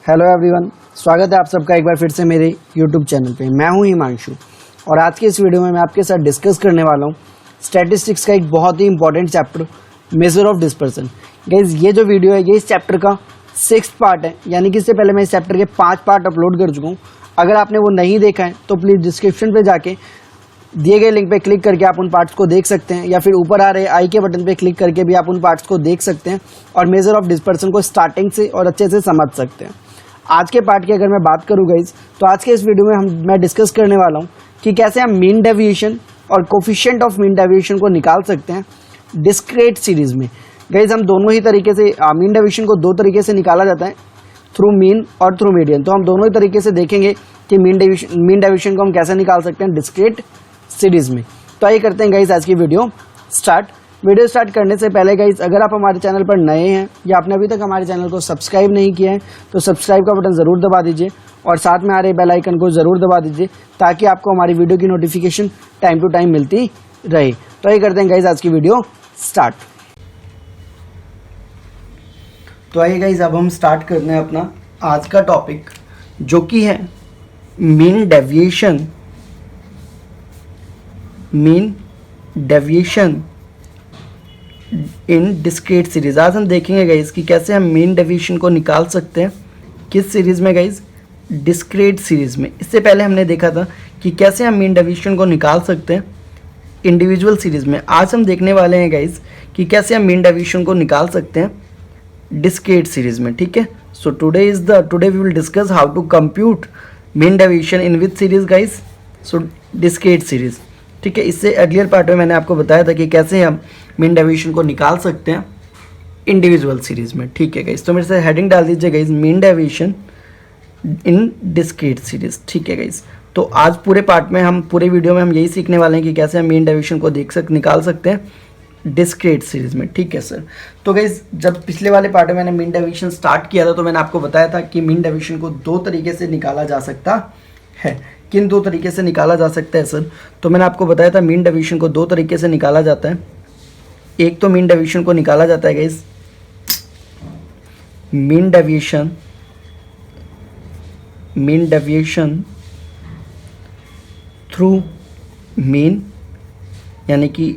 Hello everyone, स्वागत है आप सबका एक बार फिर से मेरे यूट्यूब चैनल पे। मैं हूं हिमांशु और आज के इस वीडियो में मैं आपके साथ डिस्कस करने वाला हूं स्टैटिस्टिक्स का एक बहुत ही important chapter, measure of dispersion. Guys, ये जो वीडियो है ये इस चैप्टर का 6th पार्ट है, यानी कि इससे पहले मैं इस चैप्टर के 5 पार्ट अपलोड कर चुका हूँ। अगर आपने वो नहीं देखा है तो प्लीज़ डिस्क्रिप्शन पे जाके दिए गए लिंक पे क्लिक करके आप उन पार्ट्स को देख सकते हैं, या फिर ऊपर आ रहे आई के बटन पे क्लिक करके भी आप उन पार्ट्स को देख सकते हैं और मेजर ऑफ डिस्पर्सन को स्टार्टिंग से और अच्छे से समझ सकते हैं। आज के पार्ट की अगर मैं बात करूँ गाइज, तो आज के इस वीडियो में मैं डिस्कस करने वाला हूँ कि कैसे हम मीन डेविएशन और कोफिशिएंट ऑफ मीन डेविएशन को निकाल सकते हैं डिस्क्रीट सीरीज में। गाइज, हम दोनों ही तरीके से मीन डेविएशन को दो तरीके से निकाला जाता है, थ्रू मीन और थ्रू मीडियन। तो हम दोनों ही तरीके से देखेंगे कि मीन डेविएशन को हम कैसे निकाल सकते हैं डिस्क्रीट सीरीज में। तो आइए करते हैं गाइज आज की वीडियो स्टार्ट। वीडियो स्टार्ट करने से पहले गाइज, अगर आप हमारे चैनल पर नए हैं या आपने अभी तक हमारे चैनल को सब्सक्राइब नहीं किया है तो सब्सक्राइब का बटन ज़रूर दबा दीजिए और साथ में आ रहे बेल आइकन को ज़रूर दबा दीजिए ताकि आपको हमारी वीडियो की नोटिफिकेशन टाइम टू टाइम मिलती रहे। तो आइए करते हैं गाइज आज की वीडियो स्टार्ट। तो आइए गाइज, अब हम स्टार्ट करते हैं अपना आज का टॉपिक, जो कि है मीन डेविएशन इन डिस्क्रीट सीरीज। आज हम देखेंगे गाइज कि कैसे हम मीन डेविएशन को निकाल सकते हैं किस सीरीज में गाइज, डिस्क्रीट सीरीज में। इससे पहले हमने देखा था कि कैसे हम मीन डेविएशन को निकाल सकते हैं इंडिविजुअल सीरीज में। आज हम देखने वाले हैं गाइज कि कैसे हम मीन डेविएशन को निकाल सकते हैं डिस्क्रीट सीरीज में। ठीक है, so today we will discuss how to compute mean deviation in which series guys, so discrete series. ठीक है, इससे अर्लियर पार्ट में मैंने आपको बताया था कि कैसे हम मीन डेविएशन को निकाल सकते हैं इंडिविजुअल सीरीज में। ठीक है गाइज, तो मेरे से हेडिंग डाल दीजिए गाइज, मीन डेविएशन इन डिस्क्रीट सीरीज। ठीक है गाइज, तो आज पूरे पार्ट में पूरे वीडियो में हम यही सीखने वाले हैं कि कैसे हम मीन डेविएशन को निकाल सकते हैं डिस्क्रीट सीरीज में। ठीक है सर, तो गाइज जब पिछले वाले पार्ट में मैंने मीन डेविएशन स्टार्ट किया था तो मैंने आपको बताया था कि मीन डेविएशन को दो तरीके से निकाला जा सकता है। किन दो तरीके से निकाला जा सकता है सर? तो मैंने आपको बताया था मीन डेविएशन को दो तरीके से निकाला जाता है। एक तो मीन डेविएशन को निकाला जाता है guys mean deviation through mean, यानी कि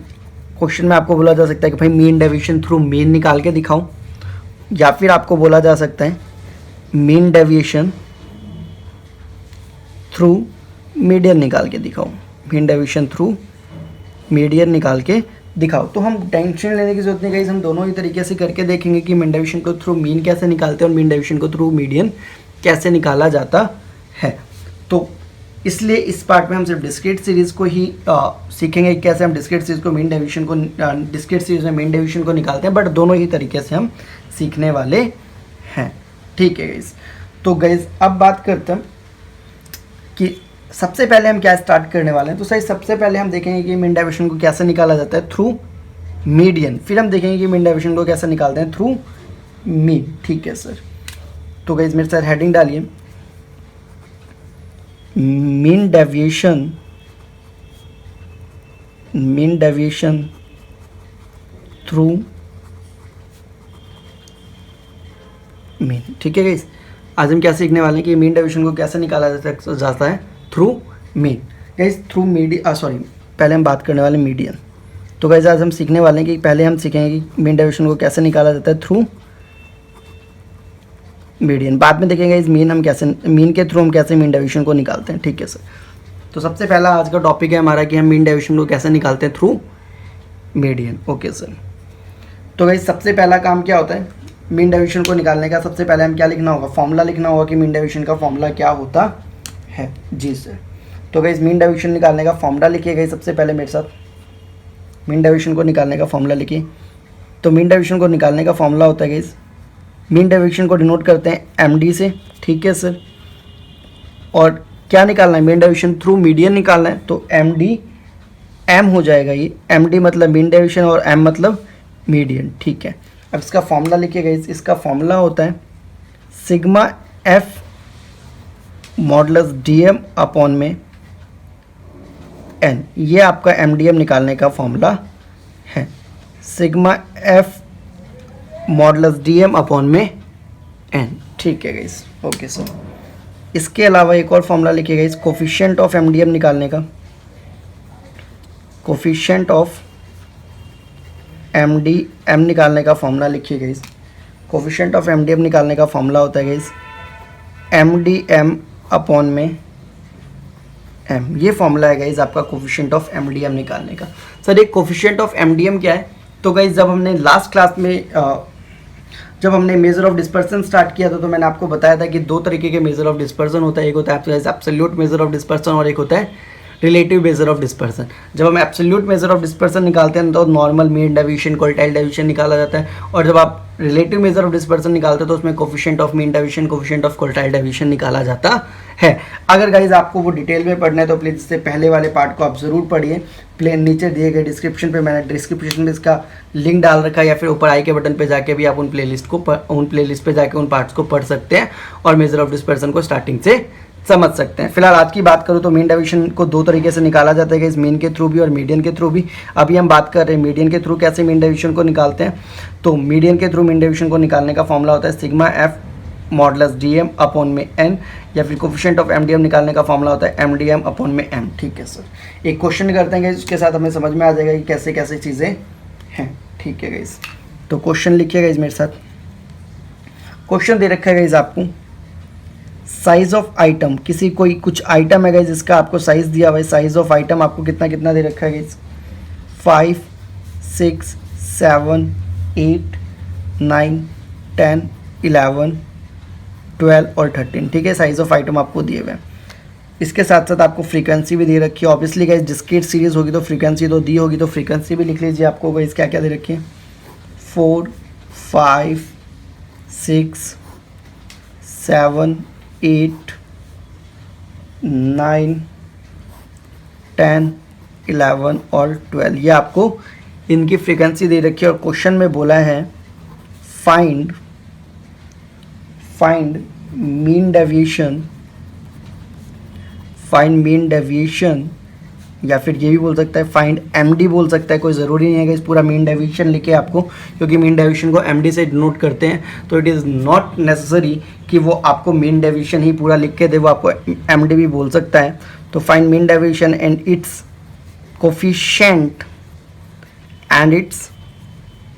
क्वेश्चन में आपको बोला जा सकता है कि भाई मीन डेविएशन थ्रू मीन निकाल के दिखाओ, या फिर आपको बोला जा सकता है मीन डेविएशन थ्रू मीडियन निकाल के दिखाओ, मीन डेविएशन थ्रू मीडियन निकाल के दिखाओ। तो हम टेंशन लेने की जरूरत नहीं गाइस, हम दोनों ही तरीके से करके देखेंगे कि मीन डेविएशन को थ्रू मीन कैसे निकालते हैं और मीन डेविएशन को थ्रू मीडियन कैसे निकाला जाता है। तो इसलिए इस पार्ट में हम सिर्फ डिस्क्रीट सीरीज को ही सीखेंगे कैसे हम डिस्क्रीट सीरीज को डिस्क्रीट सीरीज में मीन डेविएशन को निकालते हैं, बट दोनों ही तरीके से हम सीखने वाले हैं। ठीक है गाइस, तो गाइस अब बात करते हैं कि सबसे पहले हम क्या स्टार्ट करने वाले हैं। तो सही, सबसे पहले हम देखेंगे कि मीन डेविएशन को कैसे निकाला जाता है थ्रू मीडियन, फिर हम देखेंगे कि मीन डेविएशन को कैसे निकालते हैं थ्रू मीन। ठीक है सर, तो गाइस मेरे साथ हेडिंग डालिए, मीन डेविएशन थ्रू मीन। ठीक है गाइस, आज हम क्या सीखने वाले हैं कि मीन डेविएशन को कैसे निकाला जाता है through mean. Guys through median, पहले हम बात करने वाले मीडियन। तो गाइस आज हम सीखने वाले हैं कि पहले हम सीखेंगे कि मीन डेविएशन को कैसे निकाला जाता है थ्रू मीडियन, बाद में देखेंगे इस मीन के थ्रू हम कैसे मीन डेविएशन को निकालते हैं। ठीक है सर, तो सबसे पहला आज का टॉपिक है हमारा कि हम मीन डेविएशन को कैसे निकालते हैं थ्रू मीडियन। ओके सर, तो गाइस सबसे पहला काम क्या होता है मीन डेविएशन को निकालने का? सबसे पहले हम क्या लिखना होगा, फॉर्मूला लिखना होगा कि मीन डेविएशन का फॉर्मूला क्या होता है। जी सर, तो गाइस मीन डेविएशन निकालने का फॉर्मूला लिखिए गाइस। सबसे पहले मेरे साथ मीन डेविएशन को निकालने का फॉर्मूला लिखिए। तो मीन डेविएशन को निकालने का फॉर्मूला होता है गाइस, मीन डेविएशन को डिनोट करते हैं एमडी से। ठीक है सर, और क्या निकालना है, मीन डेविएशन थ्रू मीडियन निकालना है, तो एमडी एम हो जाएगा। ये एमडी मतलब मीन डेविएशन और एम मतलब मीडियन। ठीक है, अब इसका फॉर्मूला लिखिए गाइस। इसका फॉर्मूला होता है sigma F modulus DM upon में एन। ये आपका एमडीएम निकालने का फॉर्मूला है, sigma F modulus DM upon में एन। ठीक है गाइस, ओके सर। इसके अलावा एक और फॉर्मूला लिखिए गाइस, कोफिशिएंट ऑफ एमडीएम निकालने का। कोफिशिएंट ऑफ एमडीएम निकालने का फॉर्मूला लिखिए गाइस। कोफिशिएंट ऑफ एमडीएम निकालने का फॉर्मूला होता है गाइस एमडीएम अपॉन में एम। ये फॉर्मूला है गाइस आपका कोफिशिएंट ऑफ एमडीएम निकालने का। सर एक कोफिशिएंट ऑफ एमडीएम क्या है? तो गाइस जब हमने लास्ट क्लास में जब हमने मेजर ऑफ डिस्पर्सन स्टार्ट किया था तो मैंने आपको बताया था कि दो तरीके के मेजर ऑफ डिस्पर्सन होता है। एक होता है एब्सोल्यूट मेजर ऑफ डिस्पर्सन और एक होता है रिलेटिव मेजर ऑफ डिस्पर्सन। जब हम एब्सोल्यूट मेजर ऑफ डिस्पर्सन निकालते हैं तो normal, mean deviation, quartile deviation निकाला जाता है, और जब आप रिलेटिव मेजर ऑफ डिस्पर्सन निकालते हैं तो उसमें coefficient of mean deviation, coefficient of quartile deviation निकाला जाता है। अगर गाइज आपको वो डिटेल में पढ़ना है तो प्लीज़ इससे पहले वाले पार्ट को आप ज़रूर पढ़िए। प्लेन नीचे दिए गए डिस्क्रिप्शन पे मैंने डिस्क्रिप्शन में इसका लिंक डाल रखा है, या फिर ऊपर आई के बटन पे जाके भी आप उन प्लेलिस्ट पे जाके उन पार्ट्स को पढ़ सकते हैं और मेजर ऑफ डिस्पर्सन को स्टार्टिंग से समझ सकते हैं। फिलहाल आज की बात करूँ तो मीन डेविएशन को दो तरीके से निकाला जाता है, इस मीन के थ्रू भी और मीडियन के थ्रू भी। अभी हम बात कर रहे हैं मीडियन के थ्रू कैसे मीन डेविएशन को निकालते हैं। तो मीडियन के थ्रू मीन डेविएशन को निकालने का फॉर्मूला होता है sigma F modulus DM upon में एन, या फिर कोफिशिएंट ऑफ एमडीएम निकालने का फॉर्मूला होता है एमडीएम अपॉन में एम। ठीक है सर, एक क्वेश्चन करते हैं उसके साथ हमें समझ में आ जाएगा कि कैसे कैसे चीज़ें हैं। ठीक है गाइस, तो क्वेश्चन लिखिएगा इस मेरे साथ। क्वेश्चन दे रखा है गाइस आपको, साइज ऑफ आइटम, किसी कोई कुछ आइटम है गाइस जिसका आपको साइज दिया हुआ है। साइज ऑफ आइटम आपको कितना कितना दे रखा है गाइस, 5, 6, 7, 8, 9, 10, 11, 12 और 13। ठीक है, साइज ऑफ आइटम आपको दिए हुए हैं। इसके साथ साथ आपको फ्रीक्वेंसी भी दे रखी है। ऑब्वियसली गाइस डिस्क्रीट सीरीज होगी तो फ्रीक्वेंसी तो दी होगी, तो फ्रीक्वेंसी भी लिख लीजिए आपको गाइस क्या क्या दे रखी है, 4, 5, 6, 7, 8, 9, 10, 11 और 12। ये आपको इनकी फ्रीक्वेंसी दे रखी है और क्वेश्चन में बोला है find mean deviation, find mean deviation, या फिर ये भी बोल सकता है फाइंड एमडी बोल सकता है। कोई ज़रूरी नहीं है कि इस पूरा मीन डेविएशन लिखे आपको, क्योंकि मीन डेविएशन को एमडी से डिनोट करते हैं, तो इट इज़ नॉट नेसेसरी कि वो आपको मीन डेविएशन ही पूरा लिख के दे, वो आपको एमडी भी बोल सकता है। तो find mean deviation and it's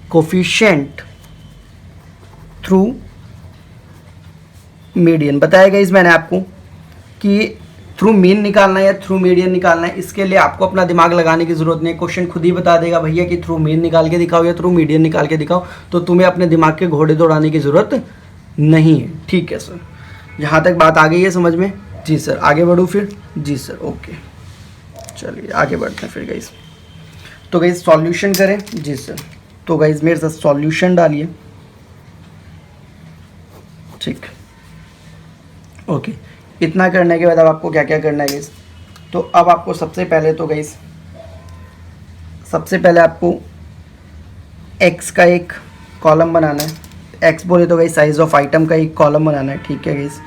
coefficient through median. बताया गया इस मैंने आपको कि थ्रू मीन निकालना है या थ्रू मीडियन निकालना है, इसके लिए आपको अपना दिमाग लगाने की ज़रूरत नहीं है। क्वेश्चन खुद ही बता देगा भैया कि थ्रू मीन निकाल के दिखाओ या थ्रू मीडियन निकाल के दिखाओ, तो तुम्हें अपने दिमाग के घोड़े दौड़ाने की ज़रूरत नहीं है। ठीक है सर, यहाँ तक बात आ गई है समझ में? जी सर, आगे बढ़ूँ फिर? जी सर, ओके, चलिए आगे बढ़ते हैं फिर गाइस। तो गाइस सॉल्यूशन करें। जी सर, तो गाइस मेरे साथ सॉल्यूशन डालिए। ठीक, ओके। इतना करने के बाद अब आपको क्या क्या करना है गाइस? तो अब आपको सबसे पहले आपको एक्स का एक कॉलम बनाना है। एक्स बोले तो गाइस साइज ऑफ आइटम का एक कॉलम बनाना है। ठीक है गाइस,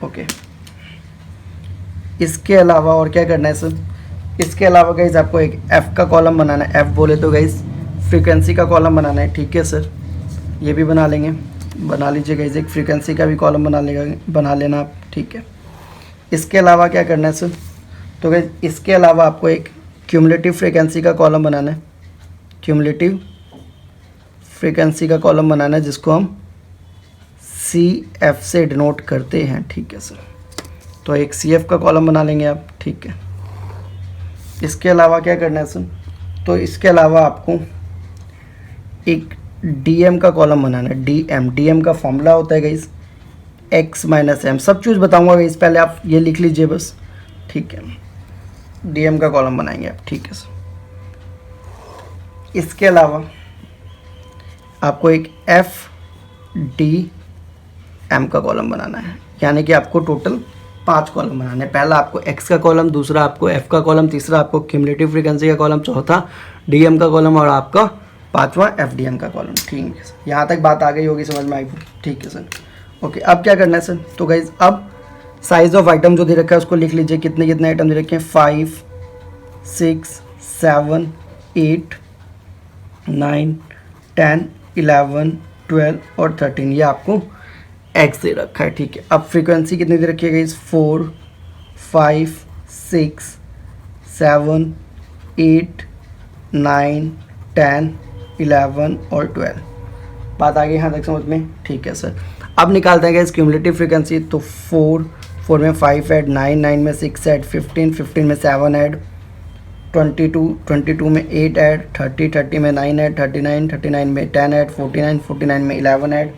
ओके। इसके अलावा और क्या करना है सर? इसके अलावा गाइस आपको एक एफ का कॉलम बनाना है। एफ बोले तो गाइस फ्रीक्वेंसी का कॉलम बनाना है। ठीक है सर, ये भी बना लेंगे, बना लीजिए गाइस। एक फ्रीक्वेंसी का भी कॉलम बना लेना आप। ठीक है, इसके अलावा क्या करना है सर? तो गाइस इसके अलावा आपको एक क्यूमुलेटिव फ्रीक्वेंसी का कॉलम बनाना है। क्यूमुलेटिव फ्रीक्वेंसी का कॉलम बनाना है जिसको हम सी एफ से डिनोट करते हैं। ठीक है सर, तो एक सी एफ का कॉलम बना लेंगे आप। ठीक है, इसके अलावा क्या करना है सर? तो इसके अलावा आपको एक डीएम का कॉलम बनाना है। डीएम का फॉर्मूला होता है गाइस एक्स माइनस एम। सब चीज़ बताऊंगा गाइस, पहले आप ये लिख लीजिए बस। ठीक है, डीएम का कॉलम बनाएंगे आप। ठीक है सर, इसके अलावा आपको एक एफ डी एम का कॉलम बनाना है, यानी कि आपको टोटल 5 कॉलम बनाने हैं। पहला आपको एक्स का कॉलम, दूसरा आपको एफ का कॉलम, तीसरा आपको क्यूमुलेटिव फ्रीक्वेंसी का कॉलम, चौथा डीएम का कॉलम और आपका 5वां एफडीएम का कॉलम। ठीक है सर, यहाँ तक बात आ गई होगी, समझ में आई? ठीक है सर, ओके। अब क्या करना है सर? तो गाइज अब साइज ऑफ आइटम जो दे रखा है उसको लिख लीजिए। कितने कितने आइटम दे रखे हैं? 5, 6, 7, 8, 9, 10, 11, 12 और 13। ये आपको एक्स दे रखा है, ठीक है। अब फ्रीक्वेंसी कितनी दे रखी है गाइस, 4, 5, 6, 7, 8, 9, 10, 11 और 12। बात आ गई यहाँ तक समझ में, ठीक है सर। अब निकालते हैं गाइस क्यूमुलेटिव फ्रीक्वेंसी। तो 4 में 5 ऐड, 9 में 6 ऐड, 15 में 7 ऐड, 22 में 8 ऐड, 30 में 9 ऐड, 39 में 10 ऐड, 49 में 11 ऐड,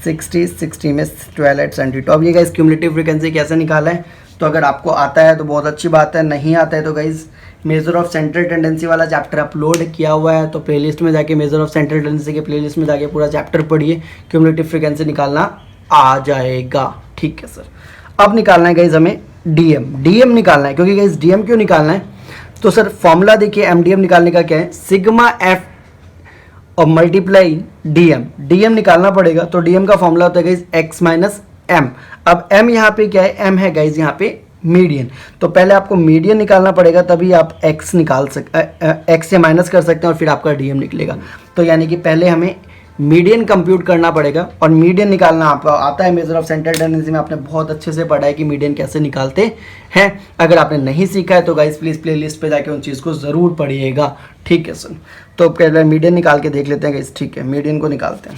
60 में 12 ऐड, 72। अब ये गाइस क्यूमुलेटिव फ्रीक्वेंसी कैसे निकाला है, तो अगर आपको आता है तो बहुत अच्छी बात है, नहीं आता है तो guys measure of central tendency वाला चैप्टर अपलोड किया हुआ है, तो प्लेलिस्ट में जाके मेजर ऑफ सेंट्रल टेंडेंसी के प्लेलिस्ट में जाके पूरा चैप्टर पढ़िए, क्यूमुलेटिव फ्रीक्वेंसी निकालना आ जाएगा, ठीक है सर। अब निकालना है गाइस हमें डीएम निकालना है, क्योंकि गाइस डीएम क्यों निकालना है, तो सर फॉर्मूला देखिए एमडीएम निकालने का क्या है, सिग्मा एफ और मल्टीप्लाई डीएम निकालना पड़ेगा। तो डीएम का फॉर्मूला होता है गाइस एक्स माइनस एम। अब एम यहाँ पे क्या है, एम है गाइस यहाँ पे मीडियन, तो पहले आपको मीडियन निकालना पड़ेगा, तभी आप एक्स निकाल एक्स से माइनस कर सकते हैं और फिर आपका डीएम निकलेगा। तो यानी कि पहले हमें मीडियन कंप्यूट करना पड़ेगा, और मीडियन निकालना आपको आता है, मेजर ऑफ सेंट्रल टेंडेंसी में आपने बहुत अच्छे से पढ़ा है कि मीडियन कैसे निकालते हैं। अगर आपने नहीं सीखा है तो गाइस प्लीज़ प्लेलिस्ट पे जाके उन चीज़ को ज़रूर पढ़िएगा, ठीक है सर। तो पहले मीडियन निकाल के देख लेते हैं गाइस, ठीक है। मीडियन को निकालते हैं,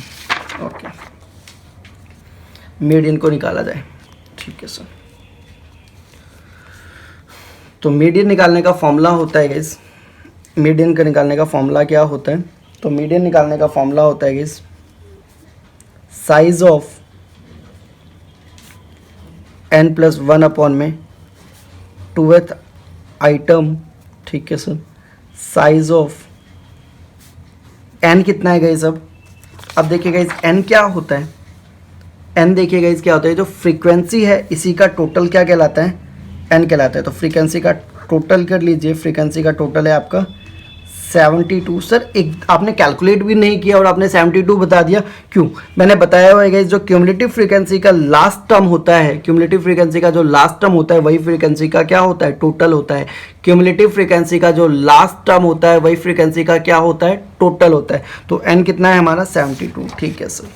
ओके, मीडियन को निकाला जाए, ठीक है सर। तो मीडियन निकालने का फॉर्मूला होता है गाइस, मीडियन का निकालने का फॉर्मूला क्या होता है, तो मीडियन निकालने का फॉर्मूला होता है guys size of n+1 upon में 2th आइटम, ठीक है सर। साइज ऑफ n कितना है गाइस, अब देखिए गाइस n क्या होता है, n देखिए गाइस क्या होता है, जो फ्रीक्वेंसी है इसी का टोटल क्या कहलाता है, n कहलाता है। तो फ्रीक्वेंसी का टोटल कर लीजिए, फ्रीक्वेंसी का टोटल है आपका 72। सर एक आपने कैलकुलेट भी नहीं किया और आपने 72 बता दिया, क्यों, मैंने बताया हुआ है गाइस जो क्यूमुलेटिव फ्रीक्वेंसी का लास्ट टर्म होता है, क्यूमुलेटिव फ्रीक्वेंसी का जो लास्ट टर्म होता है वही फ्रीक्वेंसी का क्या होता है, टोटल होता है। क्यूमुलेटिव फ्रीक्वेंसी का जो लास्ट टर्म होता है वही फ्रीक्वेंसी का क्या होता है, टोटल होता है। तो n कितना है हमारा 72, ठीक है सर।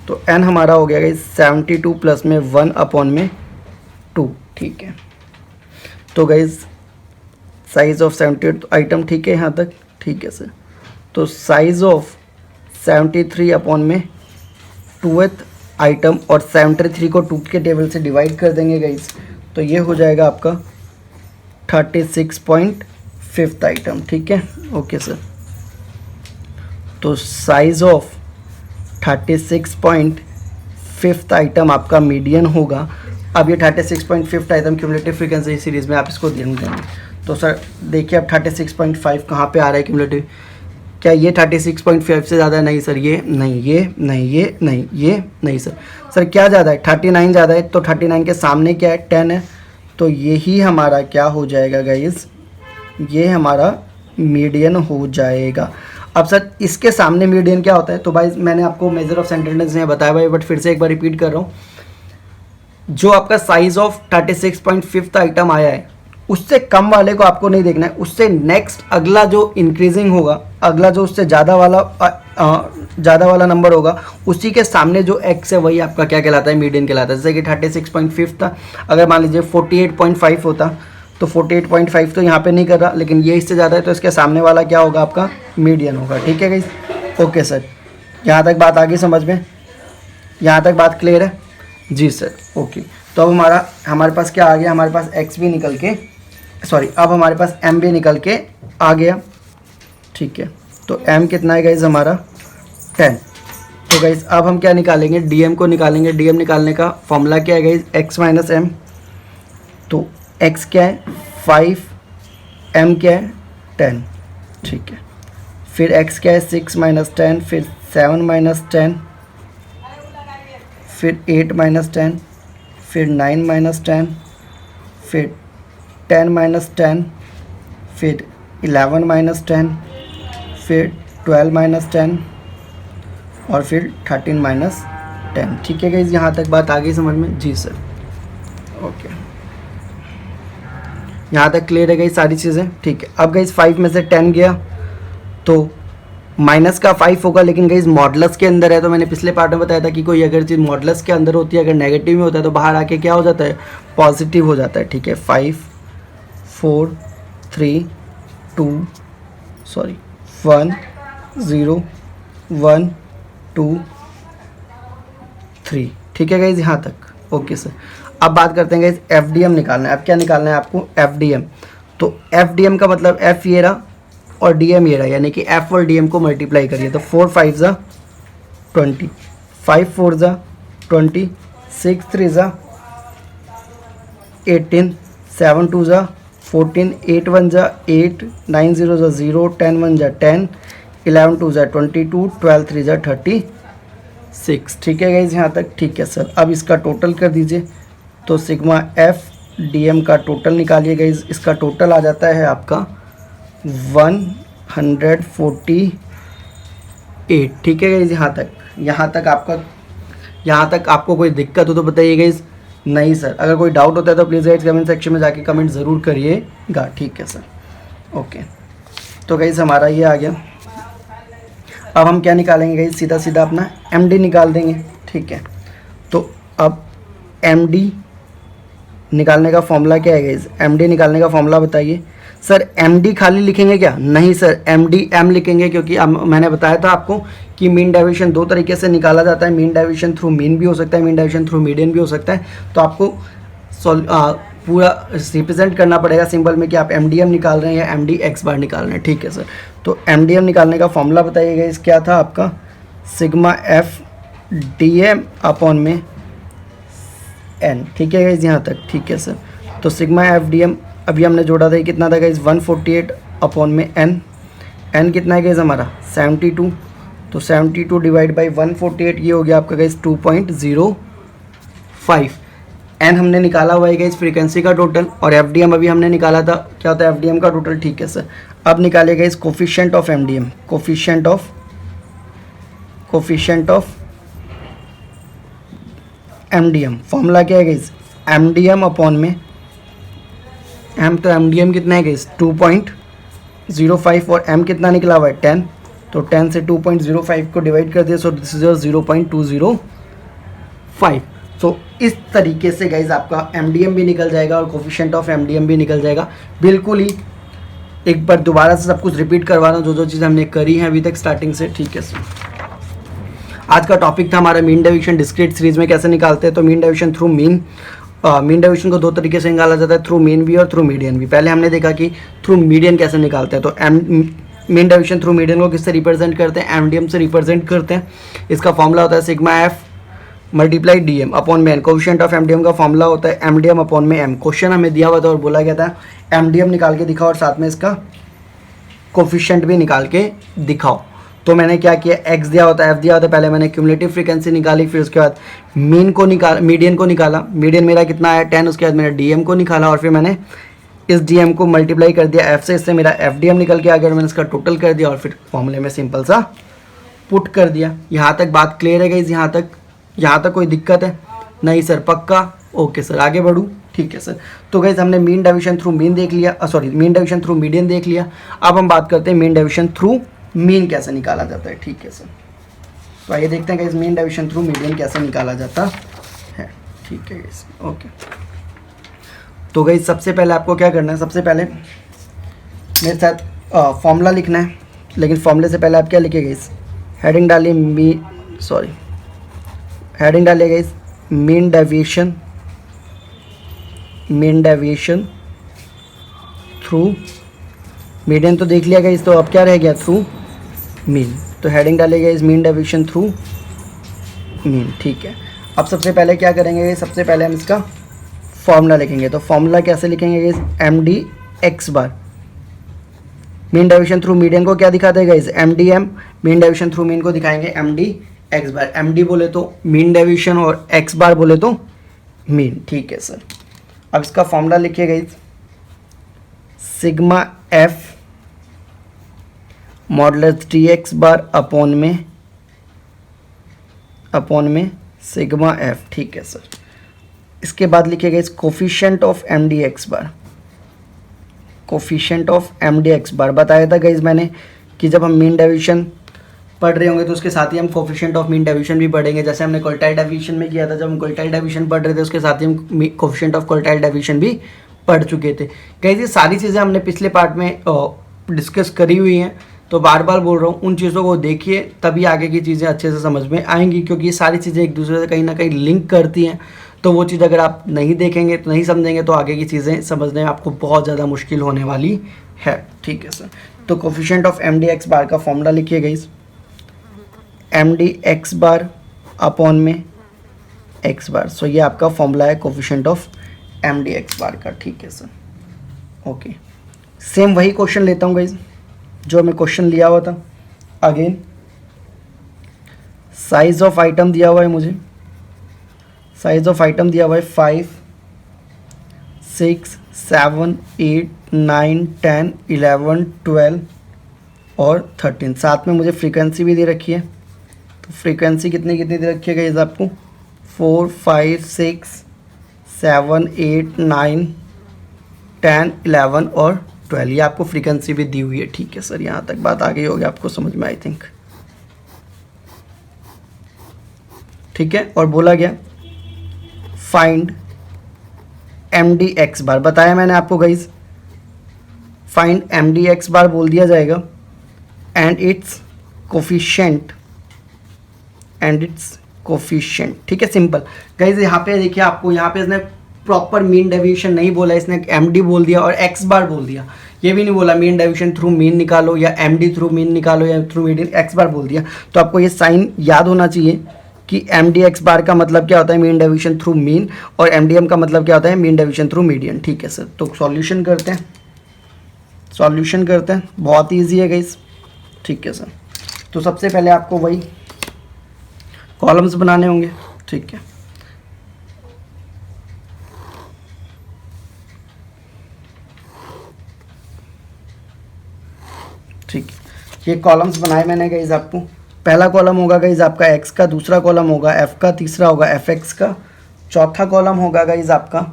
तो n हमारा हो गया गाइस 72 प्लस में 1 अपॉन में 2, ठीक है। तो गाइस साइज ऑफ 78 आइटम, ठीक है यहाँ तक, ठीक है सर। तो साइज ऑफ 73 अपॉन में 2th आइटम, और 73 को 2 के टेबल से डिवाइड कर देंगे गाइस, तो ये हो जाएगा आपका 36.5 आइटम, ठीक है, ओके सर। तो साइज ऑफ 36.5 आइटम आपका मीडियन होगा। अब ये 36.5 आइटम क्यूमुलेटिव फ्रीक्वेंसी सीरीज में आप इसको ध्यान देंगे। तो सर देखिए अब 36.5 कहाँ पे आ रहा है क्यूमुलेटिव, क्या ये 36.5 से ज़्यादा है, नहीं सर, ये नहीं, ये नहीं, ये नहीं, ये नहीं सर। सर क्या ज़्यादा है, 39 ज़्यादा है, तो 39 के सामने क्या है, 10 है, तो यही हमारा क्या हो जाएगा गाइस, ये हमारा मीडियन हो जाएगा। अब सर इसके सामने मीडियन क्या होता है, तो भाई मैंने आपको मेजर ऑफ सेंट्रल टेंडेंसी में बताया भाई, बट फिर से एक बार रिपीट कर रहा हूँ, जो आपका साइज ऑफ 36.5 आइटम आया है उससे कम वाले को आपको नहीं देखना है, उससे नेक्स्ट अगला जो इंक्रीजिंग होगा, अगला जो उससे ज़्यादा वाला नंबर होगा, उसी के सामने जो एक्स है वही आपका क्या कहलाता है, मीडियन कहलाता है। जैसे कि 36.5 था, अगर मान लीजिए 48.5 होता, तो 48.5 तो यहाँ पे नहीं कर रहा, लेकिन ये इससे ज़्यादा है, तो इसके सामने वाला क्या होगा, आपका मीडियन होगा, ठीक है गाइस, ओके सर। यहाँ तक बात आ गई समझ में, यहाँ तक बात क्लियर है जी सर, ओके। तो अब हमारे पास क्या आ गया, हमारे पास एक्स भी निकल के, सॉरी, अब हमारे पास m भी निकल के आ गया, ठीक है। तो m कितना है गाइज हमारा 10। तो गाइज अब हम क्या निकालेंगे, dm को निकालेंगे। dm निकालने का फॉर्मूला क्या है गाइज, x माइनस m। तो x क्या है 5, m क्या है 10, ठीक है। फिर x क्या है 6 माइनस 10, फिर 7 माइनस 10, फिर 8 माइनस 10, फिर 9 माइनस 10, फिर 10 माइनस 10, फिर 11 माइनस 10, फिर 12 माइनस 10, और फिर 13 माइनस 10, ठीक है गाइस, यहाँ तक बात आ गई समझ में जी सर, ओके। यहाँ तक क्लियर है गाइस सारी चीज़ें, ठीक है। अब गाइस 5 में से 10 गया तो माइनस का 5 होगा, लेकिन गाइस मॉडुलस के अंदर है। तो मैंने पिछले पार्ट में बताया था कि कोई अगर चीज़ मॉडुलस के अंदर होती है, अगर नेगेटिव में होता है तो बाहर आके क्या हो जाता है, पॉजिटिव हो जाता है। ठीक है, 5 4 3 2 सॉरी 1 0 1 2 3। ठीक है गाइज, यहाँ तक ओके सर। अब बात करते हैं गाइज एफडीएम निकालना है। अब क्या निकालना है आपको, एफडीएम। तो एफडीएम का मतलब एफ ये रहा और डीएम ये रहा, यानी कि एफ और डीएम को मल्टीप्लाई करिए। तो 4 5 ज़ा 20, 5 4 ज़ा 20, 6 3 ज़ा 18, 7 2 ज़ा 14, 8 1 ज़ा 8, 9 0 ज़ा 0, 10 1 ज़ा 10, 11 2 ज़ा 22, 12 3 ज़ा 36। ठीक है गाइज, यहाँ तक ठीक है सर। अब इसका टोटल कर दीजिए। तो सिग्मा एफ डीएम का टोटल निकालिए गाइज। इसका टोटल आ जाता है आपका 148। ठीक है गाइज, यहाँ तक आपको कोई दिक्कत हो तो बताइए गाइज। नहीं सर, अगर कोई डाउट होता है तो प्लीज़ गाइज कमेंट सेक्शन में जाके कमेंट ज़रूर करिएगा। ठीक है सर, ओके। तो गाइज हमारा ये आ गया। अब हम क्या निकालेंगे गाइज, सीधा सीधा अपना एमडी निकाल देंगे। ठीक है, तो अब एमडी निकालने का फॉर्मूला क्या है गाइज, एमडी निकालने का फॉर्मूला बताइए। सर एमडी खाली लिखेंगे क्या, नहीं सर, एमडी एम लिखेंगे, क्योंकि अब मैंने बताया था आपको कि मीन डेविएशन दो तरीके से निकाला जाता है। मीन डेविएशन थ्रू मीन भी हो सकता है, मीन डेविएशन थ्रू मीडियन भी हो सकता है। तो आपको पूरा रिप्रेजेंट करना पड़ेगा सिंबल में कि आप एमडीएम निकाल रहे हैं या एमडी एक्स बार निकाल रहे हैं। ठीक है सर, तो एमडीएम निकालने का फॉर्मूला बताइएगा। इस क्या था आपका, सिग्मा एफ डीएम अपॉन में एन। ठीक है गाइज, यहाँ तक ठीक है सर। तो सिग्मा एफ डी एम अभी हमने जोड़ा था, ये कितना था गाइज, 148 अपॉन में एन। एन कितना है गाइज हमारा, 72। तो 72 डिवाइड बाई 148, ये हो गया आपका गाइज 2.05। एन हमने निकाला हुआ है गाइज फ्रीक्वेंसी का टोटल, और एफ डी एम अभी हमने निकाला था, क्या होता है एफ डी एम का टोटल। ठीक है सर, अब निकालिए guys coefficient of M D M. Coefficient of M D M formula क्या है guys, M D M upon में एम, तो एम डी एम कितना है गाइज 2.05, और एम कितना निकला हुआ है 10। तो 10 से 2.05 को डिवाइड कर दिया, सो दिस इज 0.205। सो इस तरीके से गाइज आपका एम डी एम भी निकल जाएगा और coefficient of M D M भी निकल जाएगा। बिल्कुल ही एक बार दोबारा से सब कुछ रिपीट करवा रहा हूँ, जो चीज़ हमने करी है अभी तक स्टार्टिंग से। ठीक है सर, आज का टॉपिक था हमारा मीन डेविएशन डिस्क्रीट सीरीज में कैसे निकालते हैं। तो मीन डेविएशन थ्रू मीन को दो तरीके से निकाला जाता है, थ्रू मीन भी और थ्रू मीडियन भी। पहले हमने देखा कि थ्रू मीडियन कैसे निकालते हैं। तो मीन डेविएशन थ्रू मीडियन को किससे रिप्रेजेंट करते हैं, एमडीएम से रिप्रेजेंट करते हैं। इसका फॉर्मूला होता है sigma F multiply DM upon में एन। कोफिशिएंट ऑफ एमडीएम का फॉर्मूला होता है एमडीएम अपॉन में एम। क्वेश्चन हमें दिया हुआ था और बोला गया था एमडीएम निकाल के दिखाओ और साथ में इसका कोफिशिएंट भी निकाल के दिखाओ। तो मैंने क्या किया, एक्स दिया होता है, एफ दिया होता है, पहले मैंने क्यूमुलेटिव फ्रीक्वेंसी निकाली, फिर उसके बाद मीडियन को निकाला। मीडियन मेरा कितना है 10, उसके बाद मैंने डीएम को निकाला और फिर मैंने इस डीएम को मल्टीप्लाई कर दिया एफ से, इससे मेरा एफडीएम निकल के आ गया और मैंने इसका टोटल कर दिया और फिर फॉर्मूले में सिंपल सा पुट कर दिया। यहाँ तक बात क्लियर है गाइस, यहाँ तक कोई दिक्कत है, नहीं सर, पक्का, ओके सर, आगे बढ़ूँ। ठीक है सर, तो गाइस हमने मीन डेविएशन थ्रू मीन देख लिया, मीन डेविएशन थ्रू मीडियन देख लिया। अब हम बात करते हैं मीन डेविएशन थ्रू मीन कैसे निकाला जाता है। ठीक है सर, तो आइए देखते हैं guys mean deviation through median कैसे निकाला जाता है। ठीक है गाइस, ओके। तो गाइस सबसे पहले आपको क्या करना है, सबसे पहले मेरे साथ फॉर्मूला लिखना है, लेकिन फॉर्मूले से पहले आप क्या लिखिए गाइस, हेडिंग डालिए guys mean deviation through median तो देख लिया गाइस, तो अब क्या रह गया, थ्रू मीन। तो हेडिंग डालेगा इस मीन डेविएशन थ्रू मीन। ठीक है, अब सबसे पहले क्या करेंगे, सबसे पहले हम इसका फॉर्मूला लिखेंगे। तो फॉर्मूला कैसे लिखेंगे, M D X bar. Mean deviation through median को क्या दिखाते हैं guys, M D M. Mean deviation through mean को दिखाएंगे M D X bar. M D बोले तो मीन डेविएशन और एक्स बार बोले तो मीन। ठीक है सर, अब इसका फॉर्मूला लिखिए guys, sigma F modulus D X bar upon में सिग्मा एफ। ठीक है सर, इसके बाद लिखिएगा इस coefficient of M D X bar. Coefficient of M D X bar बताया था गाइज मैंने कि जब हम मीन डेविएशन पढ़ रहे होंगे तो उसके साथ ही हम कोफिशिएंट ऑफ मीन डेविएशन भी पढ़ेंगे, जैसे हमने क्वार्टाइल डेविएशन में किया था। जब हम क्वार्टाइल डेविएशन पढ़ रहे थे उसके साथ ही हम कोफिशिएंट ऑफ क्वार्टाइल डेविएशन भी पढ़ चुके थे। गाइस ये सारी चीज़ें हमने पिछले पार्ट में डिस्कस करी हुई हैं, तो बार बार बोल रहा हूँ उन चीज़ों को देखिए, तभी आगे की चीज़ें अच्छे से समझ में आएंगी, क्योंकि ये सारी चीज़ें एक दूसरे से कहीं ना कहीं लिंक करती हैं। तो वो चीज़ अगर आप नहीं देखेंगे तो नहीं समझेंगे तो आगे की चीज़ें समझने में आपको बहुत ज़्यादा मुश्किल होने वाली है। ठीक है सर, तो coefficient of M D X bar का फॉर्मूला लिखिए guys, M D X bar upon में एक्स बार। सो ये आपका फॉर्मूला है coefficient of M D X bar का। ठीक है सर, ओके। सेम वही क्वेश्चन लेता हूँ गाइस जो हमें क्वेश्चन लिया हुआ था। अगेन साइज ऑफ आइटम दिया हुआ है मुझे, साइज ऑफ आइटम दिया हुआ है 5, 6, 7, 8, 9, 10, 11, 12 और 13। साथ में मुझे फ्रीक्वेंसी भी दे रखी है। तो फ्रीक्वेंसी कितनी कितनी दे रखी है गाइस आपको, 4, 5, 6, 7, 8, 9, 10, 11 और 12। ये आपको फ्रीक्वेंसी भी दी हुई है। ठीक है सर, यहाँ तक बात आ गई होगी आपको समझ में, आई थिंक। ठीक है, और बोला गया find M D X bar. बताया मैंने आपको guys, find M D X bar बोल दिया जाएगा and it's coefficient, and it's coefficient. ठीक है, सिंपल गाइज। यहाँ पे देखिए, आपको यहाँ पे इसने प्रॉपर मीन डेविएशन नहीं बोला, इसने एम डी बोल दिया और एक्स बार बोल दिया। ये भी नहीं बोला मीन डेविएशन थ्रू मीन निकालो या एम डी थ्रू मीन निकालो या थ्रू मीडियन, एक्स बार बोल दिया। तो आपको ये साइन याद होना चाहिए कि एम डी एक्स बार का मतलब क्या होता है, मीन डेविएशन थ्रू मीन, और एम डी एम का मतलब क्या होता है, मीन डेविएशन थ्रू मीडियन। ठीक है सर, तो सॉल्यूशन करते हैं, सॉल्यूशन करते हैं। बहुत ईजी है गाइस। ठीक है सर, तो सबसे पहले आपको वही कॉलम्स बनाने होंगे। ठीक है, ठीक है, ये कॉलम्स बनाए मैंने गाइस आपको। पहला कॉलम होगा गाइस आपका एक्स का, दूसरा कॉलम होगा एफ का, तीसरा होगा एफ एक्स का, चौथा कॉलम होगा गाइस आपका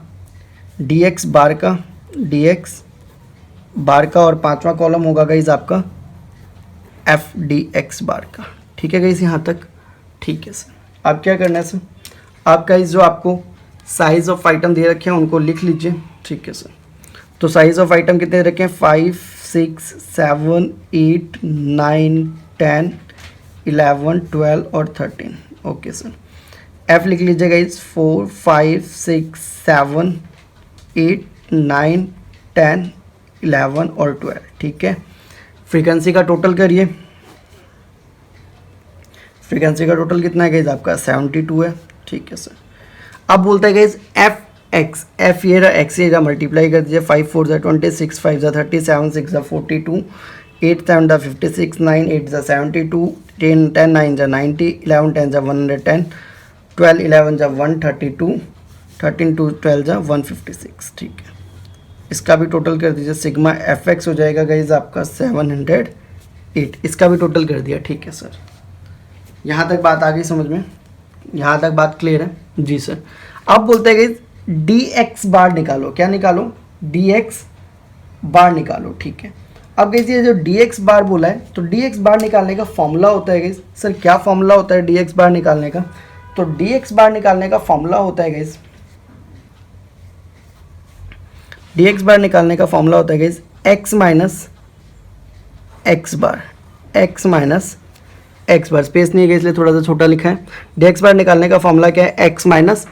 डी एक्स बार का, डी एक्स बार का, और पांचवा कॉलम होगा गाइस आपका एफ डी एक्स बार का। ठीक है गाइस, यहाँ तक ठीक है सर। अब क्या करना है सर, आप गाइस जो आपको साइज ऑफ आइटम दे रखे हैं उनको लिख लीजिए। ठीक है सर, तो साइज ऑफ आइटम कितने दे रखे हैं, 5, 6, 7, 8, 9, 10, 11, 12 और 13। ओके सर, एफ लिख लीजिए गाइस, 4, 5, 6, 7, 8, 9, 10, 11 और 12। ठीक है, फ्रीक्वेंसी का टोटल करिए। फ्रीक्वेंसी का टोटल कितना है गाइस आपका, 72 है। ठीक है सर, अब बोलते हैं गाइस एफ एक्स, एफ ये रहा, एक्स ये रहा, मल्टीप्लाई कर दीजिए। 5 4 जा 26, 5 जा 30, 7 6 जा 42, 8 7 जा 56, 9 8 जा 72, 10 10 9 जा 90, 11 10 जा 110, 12 11 जा 132, 13 2 12 जा 156। ठीक है, इसका भी टोटल कर दीजिए। सिग्मा एफ एक्स हो जाएगा गाइज आपका 708, इसका भी टोटल कर दिया। ठीक है सर, यहाँ तक बात आ गई समझ में, यहाँ तक बात क्लियर है जी सर। अब बोलते हैं गाइज डी एक्स बार निकालो। क्या निकालो, डी एक्स बार निकालो। ठीक है, अब गाइज ये जो डी एक्स बार बोला है, तो डी एक्स बार निकालने का फॉर्मूला होता है गाइज, सर क्या फॉर्मूला होता है डी एक्स बार निकालने का, तो डी एक्स बार निकालने का फॉर्मूला होता है गाइज, डी एक्स बार निकालने का फॉर्मूला होता है गाइज एक्स माइनस एक्स बार, एक्स माइनस एक्स बार, स्पेस नहीं है गाइज इसलिए थोड़ा सा छोटा लिखा है। डी एक्स बार निकालने का फॉर्मूला क्या है, एक्स माइनस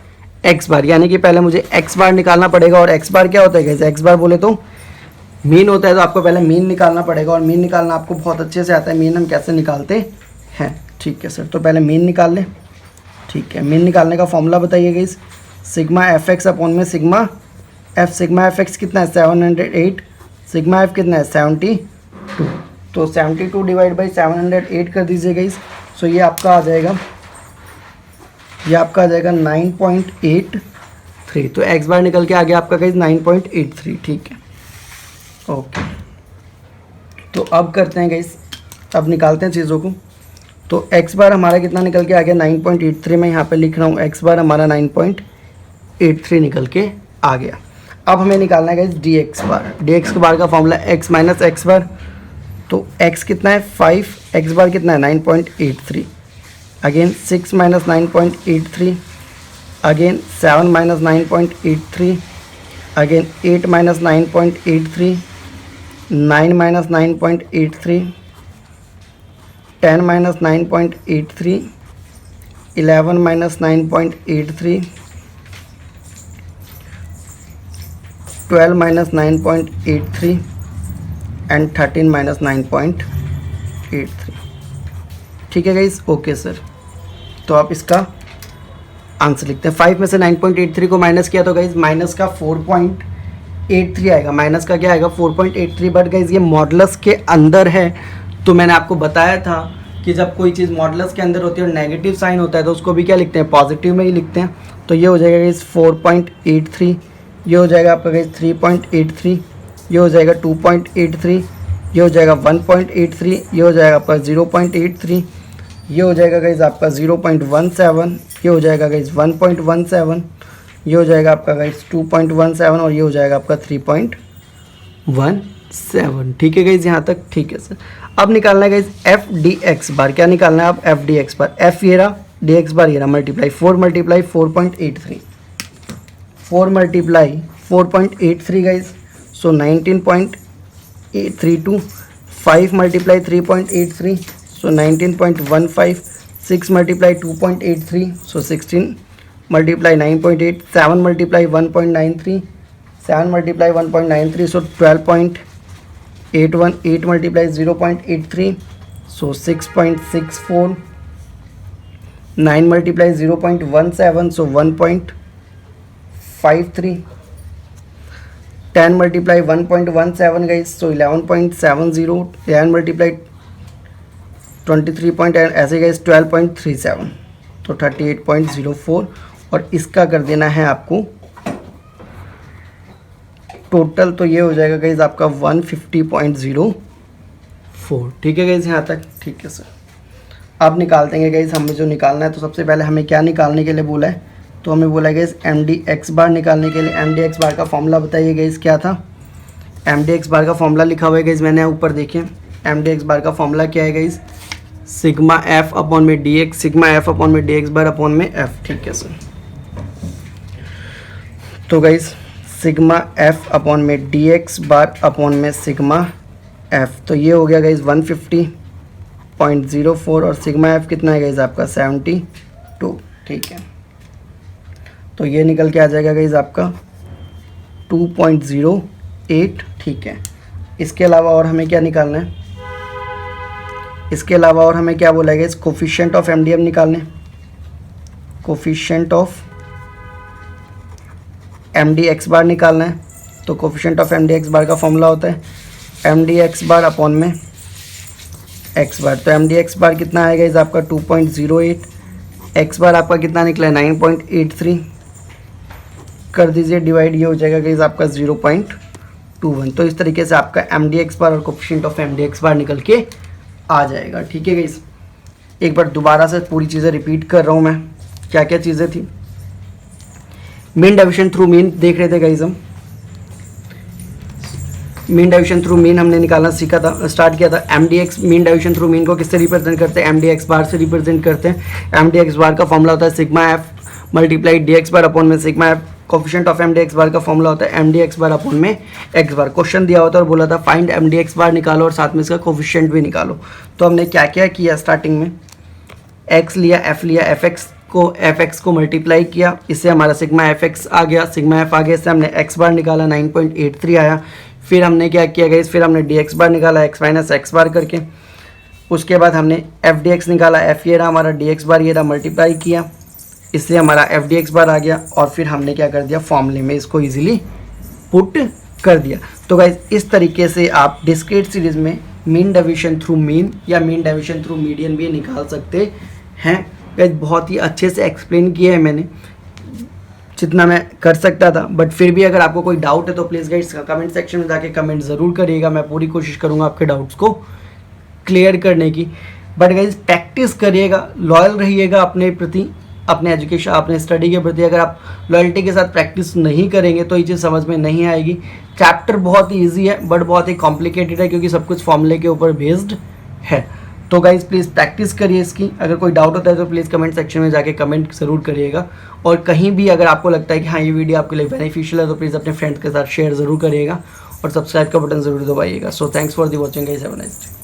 एक्स बार, यानी कि पहले मुझे एक्स बार निकालना पड़ेगा, और एक्स बार क्या होता है गाइज, एक्स बार बोले तो मीन होता है, तो आपको पहले मीन निकालना पड़ेगा, और मीन निकालना आपको बहुत अच्छे से आता है। मीन हम कैसे निकालते हैं, ठीक है सर, तो पहले मीन निकाल लें। ठीक है, मीन निकालने का फॉर्मूला बताइए guys, sigma F X upon में sigma F, sigma F X कितना है 708, सिग्मा एफ कितना है 72, तो 72 डिवाइड बाई 708 कर दीजिए गाइज। सो ये आपका आ जाएगा, ये आपका आ जाएगा 9.83, तो एक्स बार निकल के आ गया आपका गाइज 9.83। ठीक है, ओके, तो अब करते हैं गाइज, अब निकालते हैं चीज़ों को। तो एक्स बार हमारा कितना निकल के आ गया 9.83, मैं यहाँ पे लिख रहा हूँ एक्स बार हमारा 9.83 निकल के आ गया। अब हमें निकालना है गाइज डी एक्स बार। डी एक्स बार का formula x minus x bar, तो x कितना है 5, x बार कितना है 9.83, again 6 minus 9.83, again 7 minus 9.83, again 8 minus 9.83, 9 minus 9.83, 10 minus 9.83, 11 minus 9.83, 12 minus 9.83 and 13 minus 9.83। ठीक है गाइस, ओके सर। तो आप इसका आंसर लिखते हैं। 5 में से 9.83 को माइनस किया तो गाइस माइनस का 4.83 आएगा। माइनस का क्या आएगा 4.83, बट गाइस ये मॉडुलस के अंदर है। तो मैंने आपको बताया था कि जब कोई चीज़ मॉडुलस के अंदर होती है और नेगेटिव साइन होता है तो उसको भी क्या लिखते हैं, पॉजिटिव में ही लिखते हैं। तो ये हो जाएगा गाइस 4.83, ये हो जाएगा आपका गाइस 3.83, ये हो जाएगा 2.83, ये हो जाएगा 1.83, ये हो जाएगा आपका 0.83, ये हो जाएगा गाइस आपका 0.17, ये हो जाएगा गाइस 1.17, ये हो जाएगा आपका गाइस 2.17 और ये हो जाएगा आपका 3.17। ठीक है गाइस, यहाँ तक ठीक है सर। अब निकालना है गाइस एफ डी एक्स बार। क्या निकालना है आप, एफ डी एक्स बार। एफ ये रहा, डी एक्स बार ये रहा, मल्टीप्लाई 4 मल्टीप्लाई 4.83, 4 मल्टीप्लाई 4.83 गाइस, सो 19.32, 5 मल्टीप्लाई 3.83, सो 19.15, 6 मल्टीप्लाई 2.83, सो 16 मल्टीप्लाई 9.8, 7 मल्टीप्लाई 1.93, 7 मल्टीप्लाई 1.93, सो 12.81, 8 मल्टीप्लाई 0.83, सो 6.64, 9 मल्टीप्लाई 0.17, सो 1.53, 10 मल्टीप्लाई 1.17 गाइस, सो 11.70, 11 मल्टीप्लाई 23 ऐसे गाइस 12.37, तो 38.04 और इसका कर देना है आपको टोटल। तो ये हो जाएगा गाइस आपका 150.04। ठीक है गाइस, यहाँ तक ठीक है सर। अब निकालते हैं गाइस हमें जो निकालना है। तो सबसे पहले हमें क्या निकालने के लिए बोला है, तो हमें बोला है गाइस एम डी एक्स बार निकालने के लिए। एम डी एक्स बार का फॉर्मूला बताइए गाइस क्या था। एम डी एक्स बार का फॉर्मूला लिखा हुआ है गाइस, मैंने ऊपर देखिए। एम डी एक्स बार का फॉर्मूला क्या है गाइस, सिग्मा एफ अपॉन में D x, sigma F upon में डी एक्स बार अपॉन में एफ। ठीक है सर। तो गाइस सिग्मा एफ अपॉन में डी एक्स बार अपॉन में सिग्मा एफ, तो ये हो गया गाइस 150.04 और सिग्मा एफ कितना है गाइस आपका 72। ठीक है, तो ये निकल के आ जाएगा गाइस आपका 2.08। ठीक है, इसके अलावा और हमें क्या निकालना है, इसके अलावा और हमें क्या बोला है गाइस, कोफिशिएंट ऑफ एमडीएम निकालने। Coefficient of M D X bar निकालना है। तो coefficient of M D X bar का फॉर्मूला होता है M D X bar upon में एक्स बार। तो एम डी एक्स बार कितना आएगा इस आपका 2.08, एक्स बार आपका कितना निकला है 9.83, कर दीजिए डिवाइड, ये हो जाएगा गाइस आपका 0.21। तो इस तरीके से आपका एम डी एक्स बार और coefficient of M D X bar निकल के आ जाएगा। ठीक है गाइस, एक बार दोबारा से पूरी चीज़ें रिपीट कर रहा हूँ मैं, क्या क्या चीज़ें थी। मीन डिवीजन थ्रू मीन देख रहे थे गाइस हम। मीन डिवीजन थ्रू मीन हमने निकालना सीखा था, स्टार्ट किया था। M D X mean division through mean को किससे रिप्रेजेंट करते हैं, एम डी एक्स बार से रिप्रेजेंट करते हैं। एम डी एक्स बार का फॉर्मूला होता है sigma F multiply D X bar upon में sigma F. Coefficient of M D X bar का फॉर्मूला होता है M D X bar upon में एक्स बार। क्वेश्चन दिया होता है और बोला था find M D X bar निकालो और साथ में इसका कोफिशिएंट भी निकालो। तो हमने क्या क्या किया, स्टार्टिंग में एक्स लिया, एफ लिया, एफ एक्स को मल्टीप्लाई किया, इससे हमारा सिग्मा एफ एक्स आ गया, सिग्मा एफ आ गया, इससे हमने एक्स बार निकाला 9.83 आया। फिर हमने क्या किया गया, फिर हमने डी एक्स बार निकाला एक्स माइनस एक्स बार करके। उसके बाद हमने एफ डी एक्स निकाला, एफ ये रहा हमारा, डी एक्स बार ये रहा, मल्टीप्लाई किया, इससे हमारा एफ डी एक्स बार आ गया। और फिर हमने क्या कर दिया, फॉर्मूले में इसको ईजिली पुट कर दिया। तो गाइज इस तरीके से आप डिस्क्रीट सीरीज में मीन डिवीजन थ्रू मीन या मीन डिवीजन थ्रू मीडियन भी निकाल सकते हैं। गाइज बहुत ही अच्छे से एक्सप्लेन किया है मैंने जितना मैं कर सकता था, बट फिर भी अगर आपको कोई डाउट है तो प्लीज़ गाइज कमेंट सेक्शन में जाके कमेंट ज़रूर करिएगा। मैं पूरी कोशिश करूँगा आपके डाउट्स को क्लियर करने की। बट गाइज प्रैक्टिस करिएगा, लॉयल रहिएगा अपने प्रति, अपने एजुकेशन, अपने स्टडी के प्रति अगर आप लॉयल्टी के साथ प्रैक्टिस नहीं करेंगे तो ये चीज़ समझ में नहीं आएगी। चैप्टर बहुत ही ईजी है बट बहुत ही कॉम्प्लिकेटेड है क्योंकि सब कुछ फॉर्मूले के ऊपर बेस्ड है। तो गाइज प्लीज़ प्रैक्टिस करिए इसकी। अगर कोई डाउट होता है तो प्लीज़ कमेंट सेक्शन में जाके कमेंट ज़रूर करिएगा। और कहीं भी अगर आपको लगता है कि हाँ ये वीडियो आपके लिए बेनिफिशियल है तो प्लीज़ अपने फ्रेंड्स के साथ शेयर ज़रूर करिएगा और सब्सक्राइब का बटन ज़रूर दबाइएगा। So thanks for the watching guys, have a nice day.